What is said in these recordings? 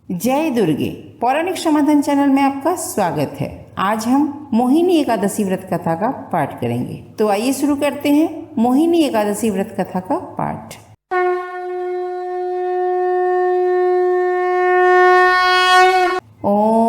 जय दुर्गे पौराणिक समाधान चैनल में आपका स्वागत है। आज हम मोहिनी एकादशी व्रत कथा का पाठ करेंगे। तो आइए शुरू करते हैं मोहिनी एकादशी व्रत कथा का पाठ। ओम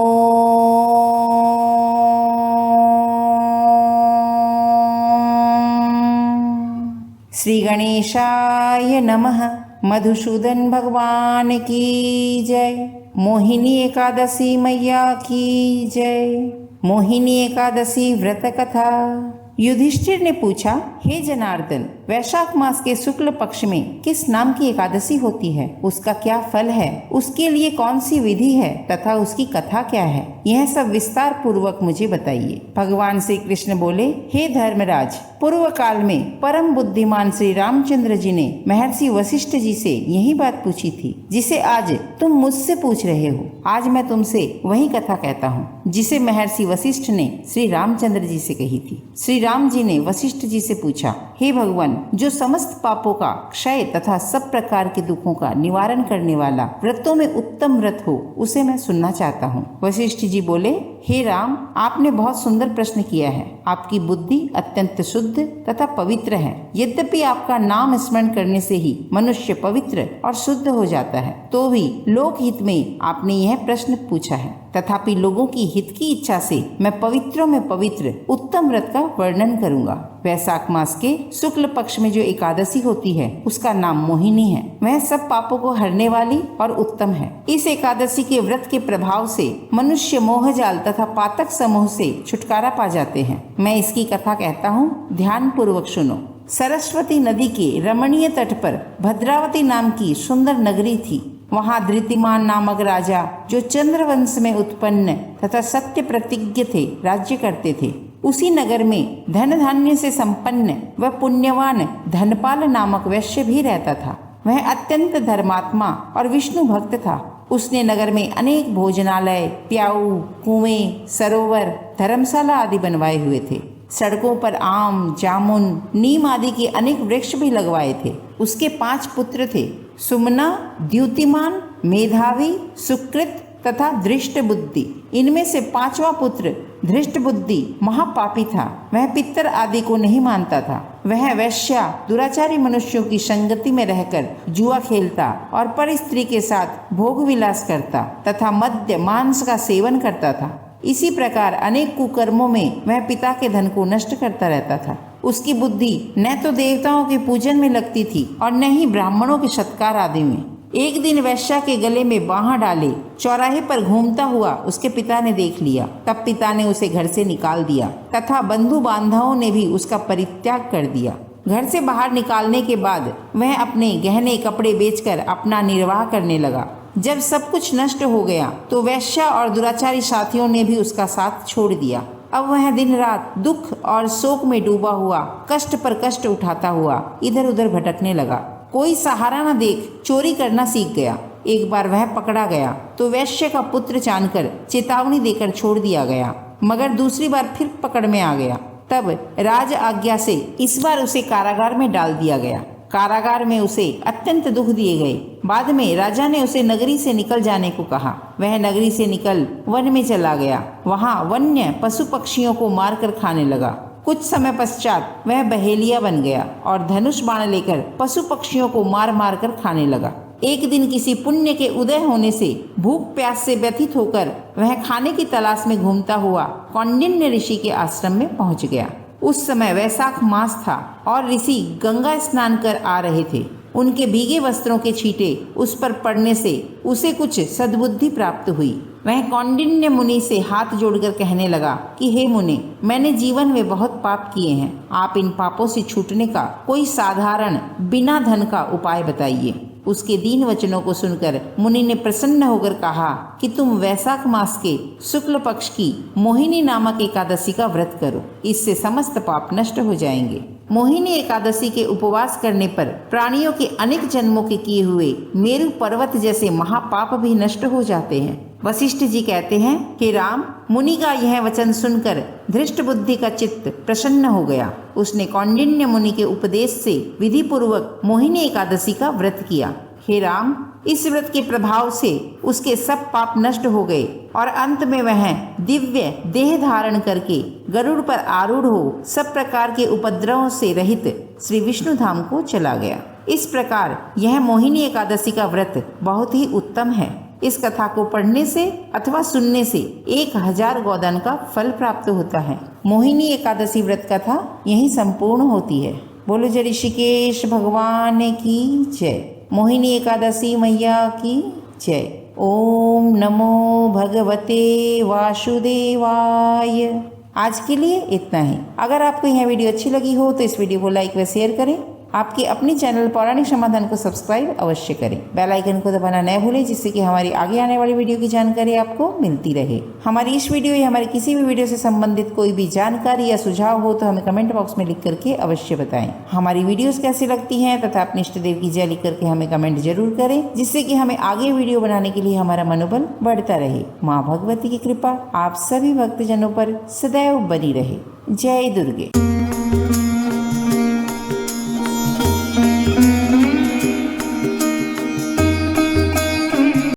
श्री गणेशाय नमः। मधुसूदन भगवान की जय। मोहिनी एकादशी मैया की जय। मोहिनी एकादशी व्रत कथा। युधिष्ठिर ने पूछा, हे जनार्दन, वैशाख मास के शुक्ल पक्ष में किस नाम की एकादशी होती है? उसका क्या फल है? उसके लिए कौन सी विधि है तथा उसकी कथा क्या है? यह सब विस्तार पूर्वक मुझे बताइए। भगवान श्री कृष्ण बोले, हे धर्मराज, पूर्व काल में परम बुद्धिमान श्री रामचंद्र जी ने महर्षि वशिष्ठ जी से यही बात पूछी थी जिसे आज तुम मुझसे पूछ रहे हो। आज मैं तुमसे वही कथा कहता हूँ जिसे महर्षि वशिष्ठ ने श्री रामचंद्र जी से कही थी। श्री राम जी ने वशिष्ठ जी से पूछा, हे भगवान, जो समस्त पापों का क्षय तथा सब प्रकार के दुखों का निवारण करने वाला व्रतों में उत्तम व्रत हो, उसे मैं सुनना चाहता हूँ। वशिष्ठ जी बोले, हे राम, आपने बहुत सुंदर प्रश्न किया है। आपकी बुद्धि अत्यंत शुद्ध तथा पवित्र है। यद्यपि आपका नाम स्मरण करने से ही मनुष्य पवित्र और शुद्ध हो जाता है, तो भी लोक हित में आपने यह प्रश्न पूछा है। तथापि लोगों की हित की इच्छा से मैं पवित्रों में पवित्र उत्तम व्रत का वर्णन करूंगा। वैशाख मास के शुक्ल पक्ष में जो एकादशी होती है उसका नाम मोहिनी है। वह सब पापों को हरने वाली और उत्तम है। इस एकादशी के व्रत के प्रभाव से मनुष्य मोहजाल तथा पातक समूह से छुटकारा पा जाते हैं। मैं इसकी कथा कहता हूँ, ध्यान पूर्वक सुनो। सरस्वती नदी के रमणीय तट पर भद्रावती नाम की सुंदर नगरी थी। वहाँ धृतिमान नामक राजा, जो चंद्रवंश में उत्पन्न तथा सत्य प्रतिज्ञ थे, राज्य करते थे। उसी नगर में धन धान्य से संपन्न व पुण्यवान धनपाल नामक वैश्य भी रहता था। वह अत्यंत धर्मात्मा और विष्णु भक्त था। उसने नगर में अनेक भोजनालय, प्याऊ, कुएं, सरोवर, धर्मशाला आदि बनवाए हुए थे। सड़कों पर आम, जामुन, नीम आदि के अनेक वृक्ष भी लगवाए थे। उसके 5 पुत्र थे, सुमना, द्युतिमान, मेधावी, सुकृत तथा धृष्ट बुद्धि। इनमें से 5वां पुत्र धृष्ट बुद्धि महापापी था। वह पितर आदि को नहीं मानता था। वह वैश्या, दुराचारी मनुष्यों की संगति में रहकर जुआ खेलता और पर स्त्री के साथ भोग विलास करता तथा मद्य मांस का सेवन करता था। इसी प्रकार अनेक कुकर्मों में वह पिता के धन को नष्ट करता रहता था। उसकी बुद्धि न तो देवताओं के पूजन में लगती थी और न ही ब्राह्मणों के सत्कार आदि में। एक दिन वैश्या के गले में बाँह डाले चौराहे पर घूमता हुआ उसके पिता ने देख लिया। तब पिता ने उसे घर से निकाल दिया तथा बंधु बांधवों ने भी उसका परित्याग कर दिया। घर से बाहर निकालने के बाद वह अपने गहने कपड़े बेचकर अपना निर्वाह करने लगा। जब सब कुछ नष्ट हो गया तो वैश्या और दुराचारी साथियों ने भी उसका साथ छोड़ दिया। अब वह दिन रात दुख और शोक में डूबा हुआ कष्ट पर कष्ट उठाता हुआ इधर उधर भटकने लगा। कोई सहारा न देख चोरी करना सीख गया। एक बार वह पकड़ा गया तो वैश्य का पुत्र जानकर चेतावनी देकर छोड़ दिया गया, मगर दूसरी बार फिर पकड़ में आ गया। तब राज आज्ञा से इस बार उसे कारागार में डाल दिया गया। कारागार में उसे अत्यंत दुख दिए गए। बाद में राजा ने उसे नगरी से निकल जाने को कहा। वह नगरी से निकल वन में चला गया। वहाँ वन्य पशु पक्षियों को मारकर खाने लगा। कुछ समय पश्चात वह बहेलिया बन गया और धनुष बाण लेकर पशु पक्षियों को मार मार कर खाने लगा। एक दिन किसी पुण्य के उदय होने से भूख प्यास से व्यथित होकर वह खाने की तलाश में घूमता हुआ कौंडिन्य ऋषि के आश्रम में पहुंच गया। उस समय वैशाख मास था और ऋषि गंगा स्नान कर आ रहे थे। उनके भीगे वस्त्रों के छींटे उस पर पड़ने से उसे कुछ सद्बुद्धि प्राप्त हुई। वह कौंडिन्य मुनि से हाथ जोड़कर कहने लगा कि हे मुनि, मैंने जीवन में बहुत पाप किए हैं। आप इन पापों से छूटने का कोई साधारण बिना धन का उपाय बताइए। उसके दीन वचनों को सुनकर मुनि ने प्रसन्न होकर कहा कि तुम वैशाख मास के शुक्ल पक्ष की मोहिनी नामक एकादशी का व्रत करो। इससे समस्त पाप नष्ट हो जाएंगे। मोहिनी एकादशी के उपवास करने पर प्राणियों के अनेक जन्मों के किए हुए मेरु पर्वत जैसे महापाप भी नष्ट हो जाते हैं। वशिष्ठ जी कहते हैं, हे राम, मुनि का यह वचन सुनकर धृष्ट बुद्धि का चित्त प्रसन्न हो गया। उसने कौंडिन्य मुनि के उपदेश से विधि पूर्वक मोहिनी एकादशी का व्रत किया। हे राम, इस व्रत के प्रभाव से उसके सब पाप नष्ट हो गए और अंत में वह दिव्य देह धारण करके गरुड़ पर आरूढ़ हो सब प्रकार के उपद्रवों से रहित श्री विष्णु धाम को चला गया। इस प्रकार यह मोहिनी एकादशी का व्रत बहुत ही उत्तम है। इस कथा को पढ़ने से अथवा सुनने से 1000 गोदान का फल प्राप्त होता है। मोहिनी एकादशी व्रत कथा यही संपूर्ण होती है। बोलो जय ऋषिकेश भगवान की जय। मोहिनी एकादशी मैया की जय। ओम नमो भगवते वासुदेवाय। आज के लिए इतना ही। अगर आपको यह वीडियो अच्छी लगी हो तो इस वीडियो को लाइक व शेयर करें। आपके अपने चैनल पौराणिक समाधान को सब्सक्राइब अवश्य करें। बेल आइकन को दबाना न भूलें, जिससे कि हमारी आगे आने वाली वीडियो की जानकारी आपको मिलती रहे। हमारी इस वीडियो या हमारे किसी भी वीडियो से संबंधित कोई भी जानकारी या सुझाव हो तो हमें कमेंट बॉक्स में लिख करके अवश्य बताएं। हमारी वीडियोस कैसी लगती हैं तथा अपने इष्ट देव की जय लिख करके हमें कमेंट जरूर करें, जिससे कि हमें आगे वीडियो बनाने के लिए हमारा मनोबल बढ़ता रहे। माँ भगवती की कृपा आप सभी भक्तजनों पर सदैव बनी रहे। जय दुर्गे।